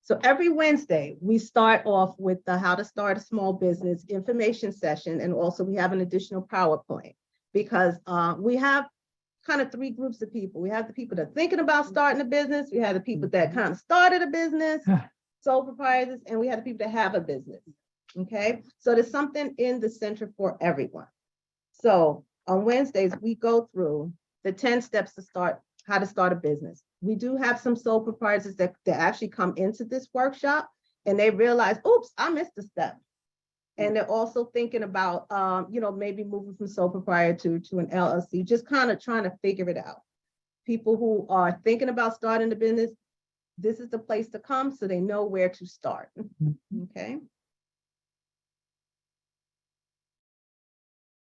So every Wednesday, we start off with the How to Start a Small Business information session, and also we have an additional PowerPoint. Because we have kind of three groups of people. We have the people that are thinking about starting a business. We have the people that kind of started a business, sole proprietors, and we have the people that have a business, okay? So there's something in the center for everyone. So on Wednesdays, we go through the 10 steps to start, how to start a business. We do have some sole proprietors that actually come into this workshop and they realize, oops, I missed a step. And they're also thinking about, maybe moving from sole proprietor to an LLC, just kind of trying to figure it out. People who are thinking about starting a business, this is the place to come so they know where to start, okay?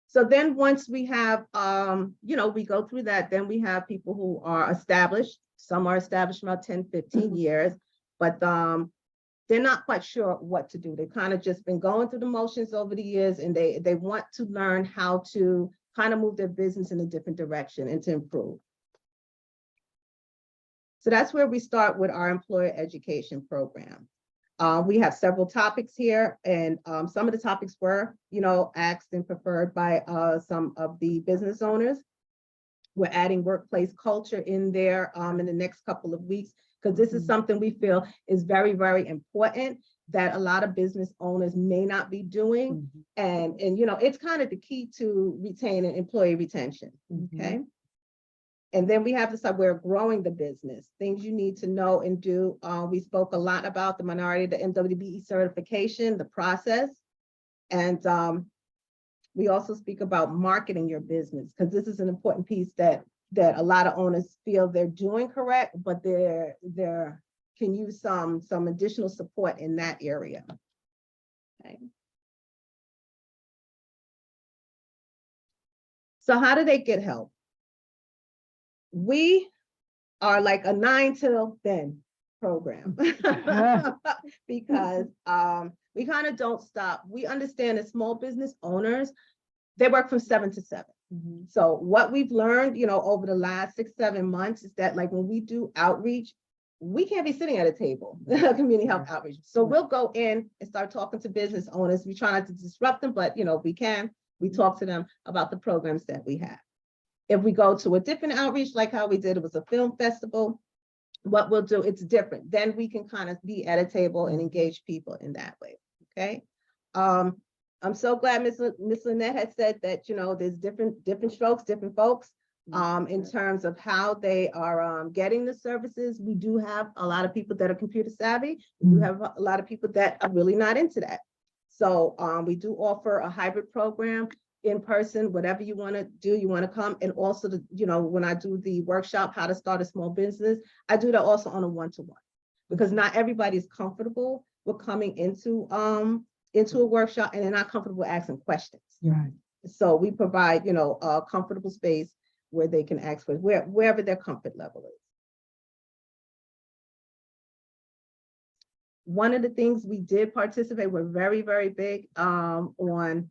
So then once we have, we go through that, then we have people who are established. Some are established about 10, 15 years, but they're not quite sure what to do. They've kind of just been going through the motions over the years, and they want to learn how to kind of move their business in a different direction and to improve. So that's where we start with our employer education program. We have several topics here, and some of the topics were, asked and preferred by some of the business owners. We're adding workplace culture in there in the next couple of weeks, because this is something we feel is very, very important that a lot of business owners may not be doing. And it's kind of the key to retaining employee retention, okay? And then we have to start, we're growing the business, things you need to know and do. We spoke a lot about the minority, the MWBE certification, the process. And we also speak about marketing your business, because this is an important piece that a lot of owners feel they're doing correct, but they're can use some additional support in that area. Okay. So how do they get help? We are like a 9 till then program because we kind of don't stop. We understand that small business owners, they work from 7 to 7. So what we've learned, over the last 6, 7 months is that, like, when we do outreach, we can't be sitting at a table, community health outreach. So we'll go in and start talking to business owners. We try not to disrupt them, but we talk to them about the programs that we have. If we go to a different outreach, like how we did, it was a film festival, what we'll do, it's different. Then we can kind of be at a table and engage people in that way, okay? I'm so glad Miss Lynette had said that, there's different strokes, different folks in terms of how they are getting the services. We do have a lot of people that are computer savvy. We do have a lot of people that are really not into that. So we do offer a hybrid program, in person, whatever you want to do, you want to come. And also, when I do the workshop, how to start a small business, I do that also on a one-to-one, because not everybody is comfortable with coming into a workshop and they're not comfortable asking questions. Right. So we provide, you know, a comfortable space where they can ask for wherever their comfort level is. One of the things we did participate, we're very, very big on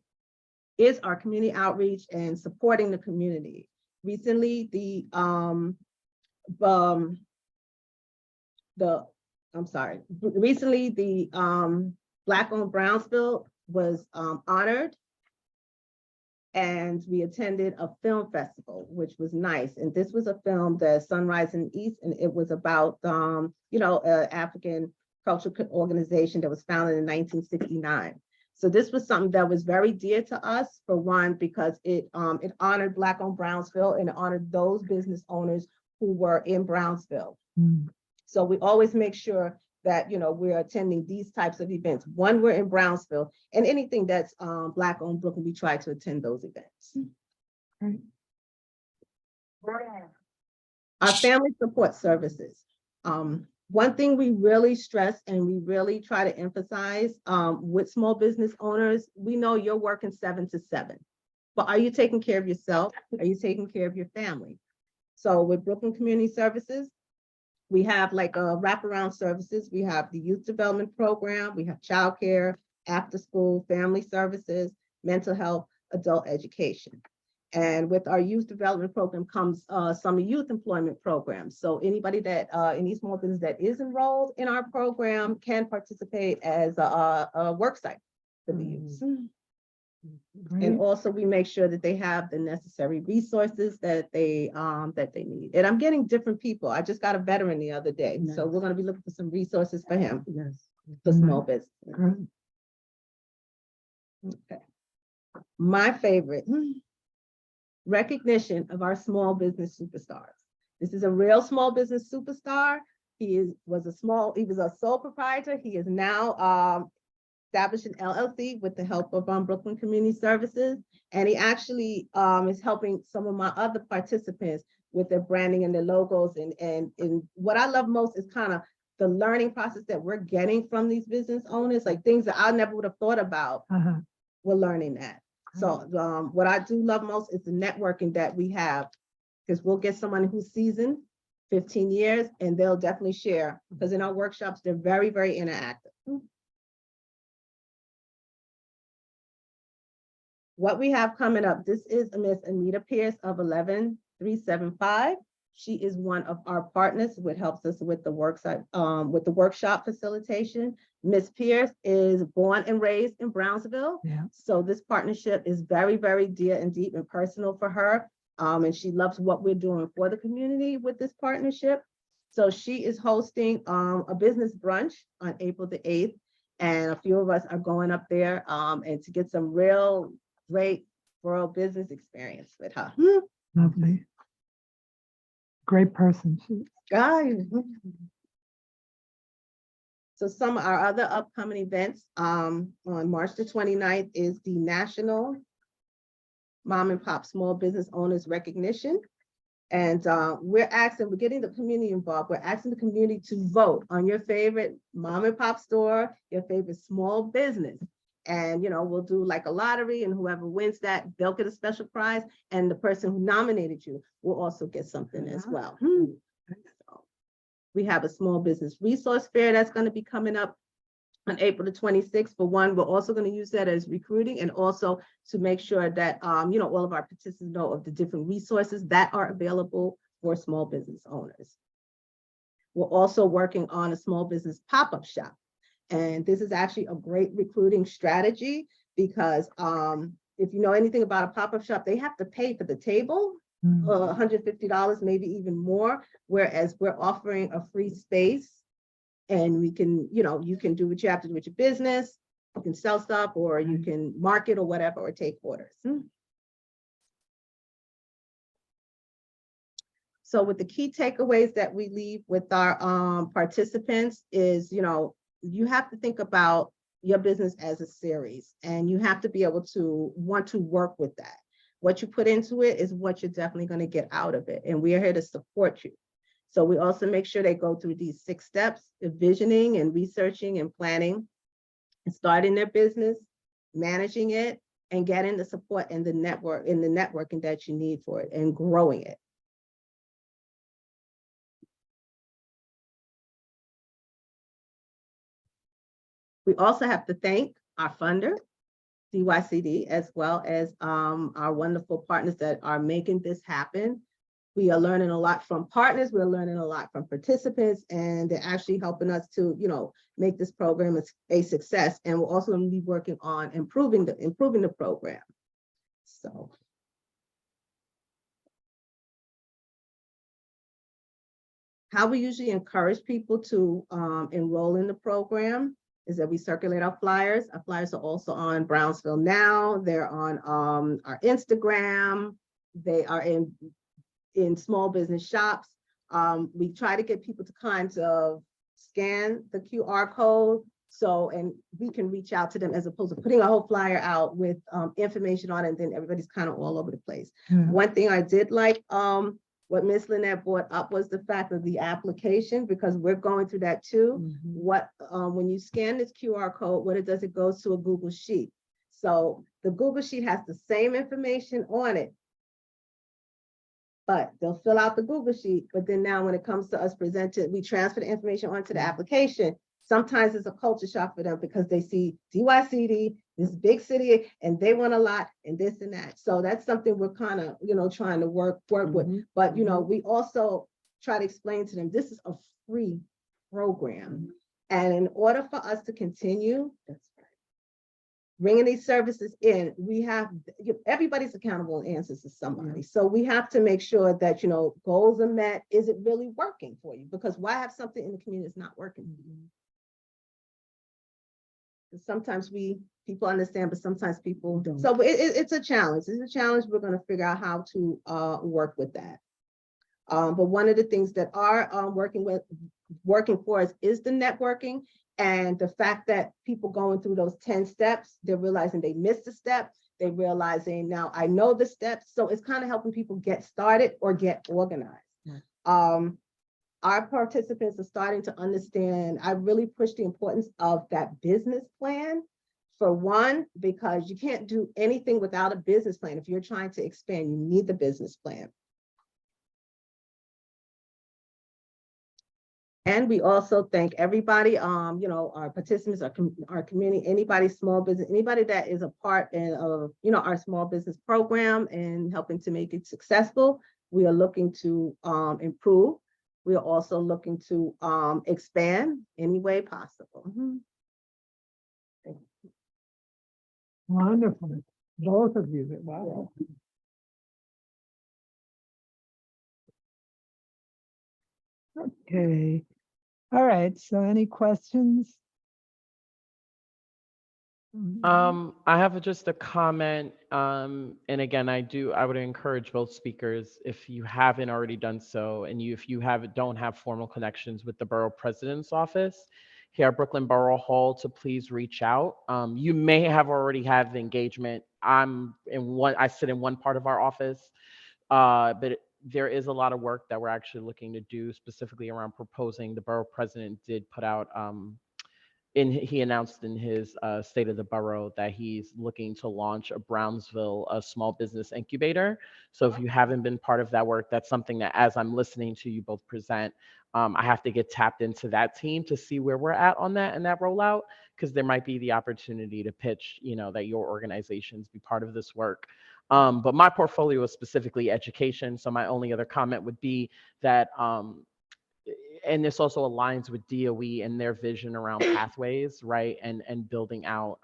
is our community outreach and supporting the community. Recently, recently the Black-owned Brownsville was honored, and we attended a film festival, which was nice. And this was a film, the Sunrise in the East, and it was about you know, an African cultural organization that was founded in 1969. So this was something that was very dear to us, for one, because it honored Black-owned Brownsville and it honored those business owners who were in Brownsville. So we always make sure that, you know, we're attending these types of events. One, we're in Brownsville, and anything that's Black-owned Brooklyn, we try to attend those events. Our family support services. One thing we really stress and we really try to emphasize with small business owners, we know you're working 7 to 7, but are you taking care of yourself? Are you taking care of your family? So with Brooklyn Community Services, we have like wraparound services. We have the youth development program, we have childcare, after school, family services, mental health, adult education. And with our youth development program comes some youth employment programs. So anybody that, any small business that is enrolled in our program can participate as a work site for the youth. And also we make sure that they have the necessary resources that they need. And I'm getting different people. I just got a veteran the other day. So we're gonna be looking for some resources for him, for small business. Okay. My favorite. Recognition of our small business superstars. This is a real small business superstar. He was a sole proprietor. He is now established an LLC with the help of Brooklyn Community Services. And he actually is helping some of my other participants with their branding and their logos. And what I love most is kind of the learning process that we're getting from these business owners, like things that I never would have thought about. We're learning that. So what I do love most is the networking that we have, because we'll get someone who's seasoned, 15 years, and they'll definitely share, because in our workshops, they're very, very interactive. What we have coming up, this is Miss Anita Pierce of 11375. She is one of our partners, which helps us with the workshop facilitation. Miss Pierce is born and raised in Brownsville. So this partnership is very, very dear and deep and personal for her. And she loves what we're doing for the community with this partnership. So she is hosting a business brunch on April the 8th. And a few of us are going up there and to get some real great rural business experience with her. Lovely. Great person. So some of our other upcoming events on March the 29th is the National Mom and Pop Small Business Owners Recognition. And we're getting the community involved. We're asking the community to vote on your favorite mom and pop store, your favorite small business. And, you know, we'll do like a lottery, and whoever wins that, they'll get a special prize. And the person who nominated you will also get something as well. So we have a small business resource fair that's going to be coming up on April the 26th. For one, we're also going to use that as recruiting, and also to make sure that, you know, all of our participants know of the different resources that are available for small business owners. We're also working on a small business pop-up shop. And this is actually a great recruiting strategy, because if you know anything about a pop-up shop, they have to pay for the table, $150, maybe even more, whereas we're offering a free space, and we can, you know, you can do what you have to do with your business. You can sell stuff, or you can market or whatever, or take orders. So with the key takeaways that we leave with our participants is, you know, you have to think about your business as a series, and you have to be able to want to work with that. What you put into it is what you're definitely going to get out of it. And we are here to support you. So we also make sure they go through these 6 steps of visioning and researching and planning and starting their business, managing it, and getting the support and the networking that you need for it and growing it. We also have to thank our funder, DYCD, as well as our wonderful partners that are making this happen. We are learning a lot from partners, we're learning a lot from participants, and they're actually helping us to, make this program a success. And we're also going to be working on improving the program. So. How we usually encourage people to enroll in the program is that we circulate our flyers. Our flyers are also on Brownsville Now. They're on our Instagram. They are in small business shops. We try to get people to kind of scan the QR code and we can reach out to them as opposed to putting a whole flyer out with information on it, and then everybody's kind of all over the place. One thing I did like, what Ms. Lynette brought up was the fact of the application, because we're going through that too. When you scan this QR code, what it does, it goes to a Google Sheet. So the Google Sheet has the same information on it, but they'll fill out the Google Sheet. But then now when it comes to us presented, we transfer the information onto the application. Sometimes it's a culture shock for them because they see DYCD, this big city, and they want a lot and this and that. So that's something we're kind of, trying to work with. But, we also try to explain to them, this is a free program. And in order for us to continue bringing these services in, we have, everybody's accountable and answers to somebody. So we have to make sure that, goals are met. Is it really working for you? Because why have something in the community that's not working? Sometimes people understand, but sometimes people don't. So it's a challenge. It's a challenge. We're going to figure out how to work with that. But one of the things that are working for us is the networking, and the fact that people going through those 10 steps, they're realizing they missed a step. They're realizing now I know the steps. So it's kind of helping people get started or get organized. Our participants are starting to understand. I really push the importance of that business plan. For one, because you can't do anything without a business plan. If you're trying to expand, you need the business plan. And we also thank everybody, our participants, our community, anybody small business, anybody that is a part of, our small business program and helping to make it successful. We are looking to improve. We are also looking to expand any way possible. Wonderful. Both of you. Wow. Okay. All right. So any questions? I have just a comment. And again, I would encourage both speakers, if you haven't already done so, and if you don't have formal connections with the Borough President's office here at Brooklyn Borough Hall, to please reach out. You may have already had the engagement. I sit in one part of our office, but there is a lot of work that we're actually looking to do specifically around proposing. The Borough President did put out, he announced in his State of the Borough that he's looking to launch a Brownsville small business incubator. So if you haven't been part of that work, that's something that, as I'm listening to you both present, I have to get tapped into that team to see where we're at on that and that rollout, because there might be the opportunity to pitch, that your organizations be part of this work. But my portfolio is specifically education. So my only other comment would be that, and this also aligns with DOE and their vision around pathways, right? And building out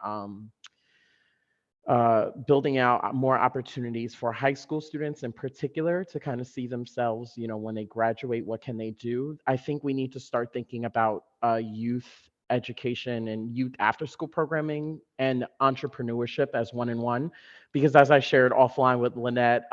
more opportunities for high school students in particular to kind of see themselves, when they graduate, what can they do? I think we need to start thinking about youth education and youth after school programming and entrepreneurship as one in one, because as I shared offline with Lynette,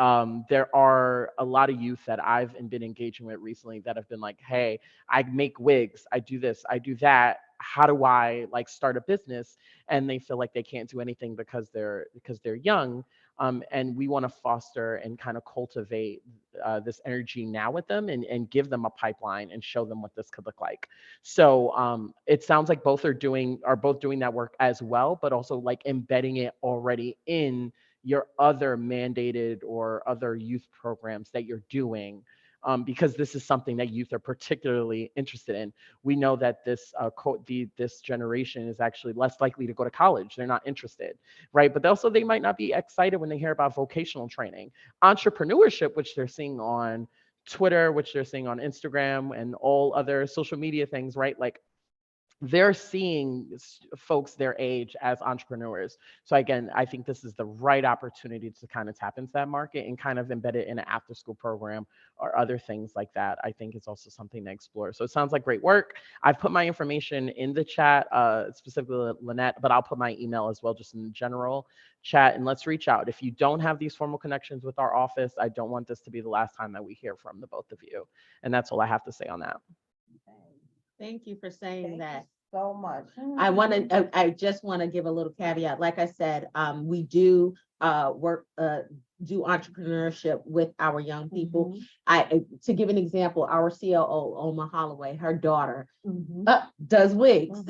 there are a lot of youth that I've been engaging with recently that have been like, hey, I make wigs, I do this, I do that. How do I start a business? And they feel like they can't do anything because they're young. And we want to foster and kind of cultivate this energy now with them and give them a pipeline and show them what this could look like. So it sounds like both are both doing that work as well, but also like embedding it already in your other mandated or other youth programs that you're doing, because this is something that youth are particularly interested in. We know that this this generation is actually less likely to go to college. They're not interested, right? But also they might not be excited when they hear about vocational training, entrepreneurship, which they're seeing on Twitter, which they're seeing on Instagram and all other social media things, right? Like they're seeing folks their age as entrepreneurs. So again, I think this is the right opportunity to kind of tap into that market and kind of embed it in an after school program or other things like that. I think it's also something to explore. So it sounds like great work. I've put my information in the chat, specifically Lynette, but I'll put my email as well, just in the general chat, and let's reach out. If you don't have these formal connections with our office, I don't want this to be the last time that we hear from the both of you. And that's all I have to say on that. Thank you for saying that. So much. I just want to give a little caveat. Like I said, we do do entrepreneurship with our young people. To give an example, our COO, Oma Holloway, her daughter does wigs.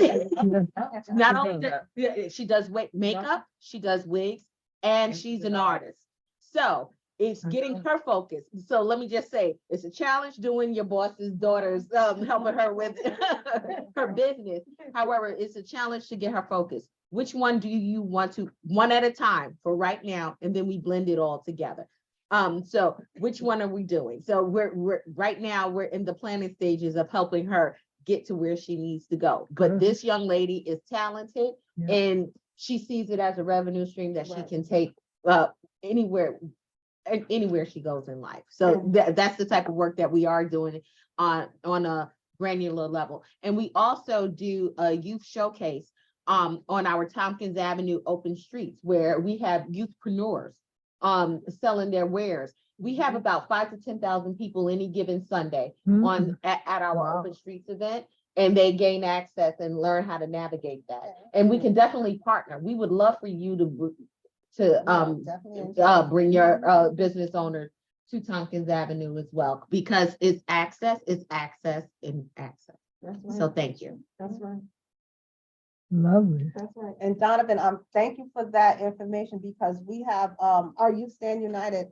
Not only she does makeup, she does wigs, and she's an artist. So it's getting her focused. So let me just say, it's a challenge doing your boss's daughter's, helping her with her business. However, it's a challenge to get her focused. Which one do you want to, one at a time for right now, and then we blend it all together. So which one are we doing? So we're right now, we're in the planning stages of helping her get to where she needs to go. But this young lady is talented, and she sees it as a revenue stream that she can take anywhere she goes in life. So that's the type of work that we are doing on a granular level. And we also do a youth showcase on our Tompkins Avenue open streets, where we have youthpreneurs selling their wares. We have about 5,000 to 10,000 people any given Sunday at our open streets event, and they gain access and learn how to navigate that. And we can definitely partner. We would love for you to bring your business owner to Tompkins Avenue as well, because it's access, and access. So thank you. That's right. Lovely. That's right. And Donovan, thank you for that information, because we have our Youth Stand United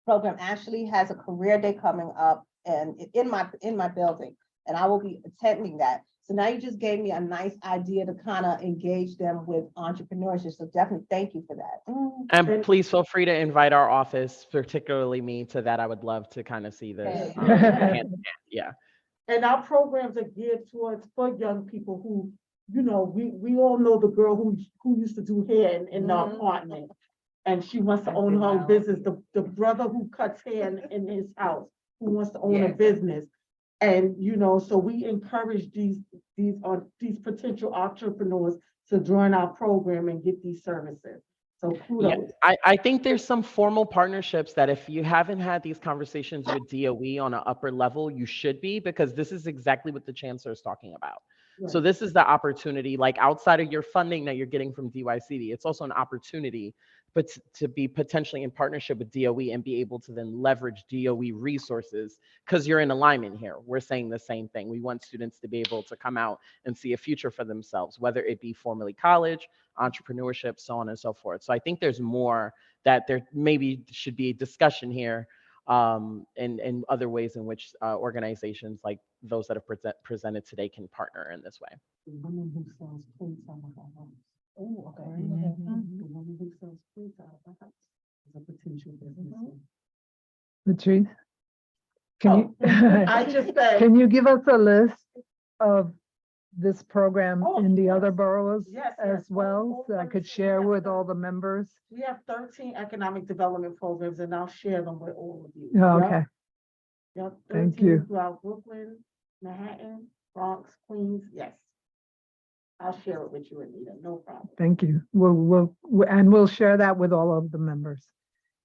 program actually has a career day coming up and in my building, and I will be attending that. So now you just gave me a nice idea to kind of engage them with entrepreneurship. So definitely thank you for that. And please feel free to invite our office, particularly me, to that. I would love to kind of see this. Yeah. And our programs are geared towards for young people who, you know, we all know the girl who used to do hair in the apartment, and she wants to own her own business. The brother who cuts hair in his house, who wants to own a business. And, you know, so we encourage these potential entrepreneurs to join our program and get these services. So kudos. Yeah, I think there's some formal partnerships that if you haven't had these conversations with DOE on an upper level, you should be, because this is exactly what the chancellor is talking about. Right. So this is the opportunity, like outside of your funding that you're getting from DYCD, it's also an opportunity, but to be potentially in partnership with DOE and be able to then leverage DOE resources, because you're in alignment here. We're saying the same thing. We want students to be able to come out and see a future for themselves, whether it be formally college, entrepreneurship, so on and so forth. So I think there's more that there maybe should be a discussion here, and other ways in which organizations like those that have presented today can partner in this way. The woman who sells fruits out of her house. Oh, okay. The woman who sells fruits out of her house is a potential business. Patrice, can I just said, can you give us a list of this program in the other boroughs as well, so I could share with all the members? We have 13 economic development programs, and I'll share them with all of you. Oh, okay. Yep. Thank you. Throughout Brooklyn, Manhattan, Bronx, Queens. Yes. I'll share it with you, Anita. No problem. Thank you. We'll share that with all of the members,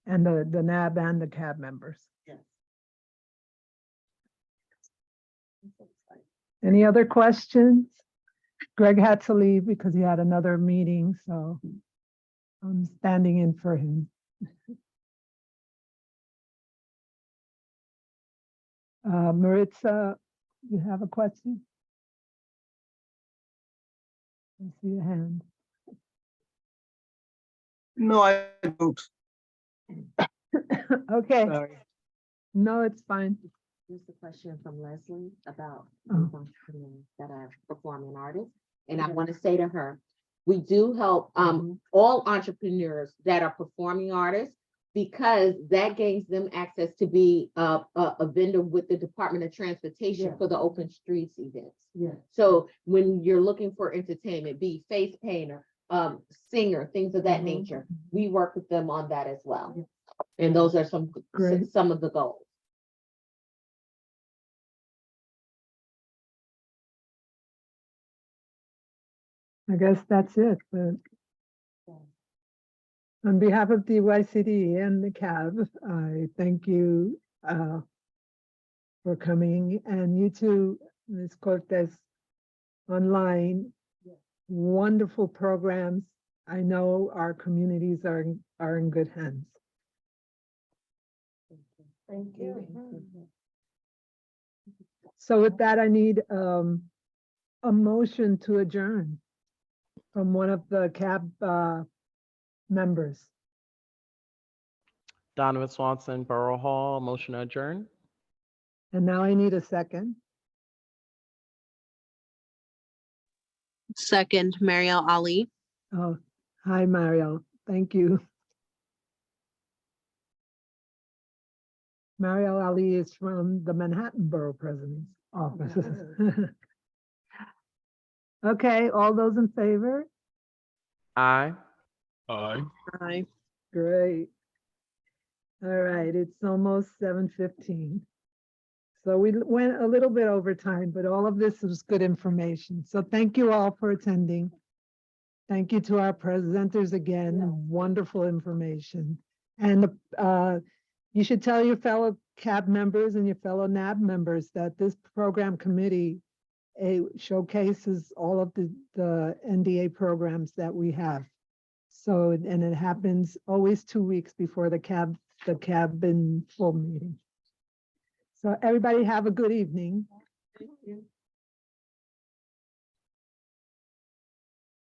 and the NAB and the CAB members. Yes. Any other questions? Greg had to leave because he had another meeting, so I'm standing in for him. Maritza, you have a question? I see a hand. No, I don't. Okay, Sorry. no, it's fine. Here's a question from Leslie about Oh. entrepreneurs that are performing artists. And I want to say to her, we do help all entrepreneurs that are performing artists because that gains them access to be a vendor with the Department of Transportation for the Open Streets events. Yeah. So when you're looking for entertainment, be face painter, singer, things of that nature, we work with them on that as well. And those are some of the goals. I guess that's it, but on behalf of DYCD and the CAB, I thank you for coming, and you too, Ms. Cortez, online. Wonderful programs. I know our communities are in good hands. Thank you. So with that, I need a motion to adjourn from one of the CAB members. Donovan Swanson, Borough Hall, motion to adjourn. And now I need a second. Second, Mariel Ali. Oh, hi, Mario. Thank you. Mario Ali is from the Manhattan Borough President's office. Okay, all those in favor? Aye. Aye. Aye. Great. All right, it's almost 7:15. So we went a little bit over time, but all of this was good information. So thank you all for attending. Thank you to our presenters again, wonderful information. And you should tell your fellow CAB members and your fellow NAB members that this program committee showcases all of the NDA programs that we have. So, and it happens always 2 weeks before the CAB in full meeting. So everybody have a good evening. Thank you.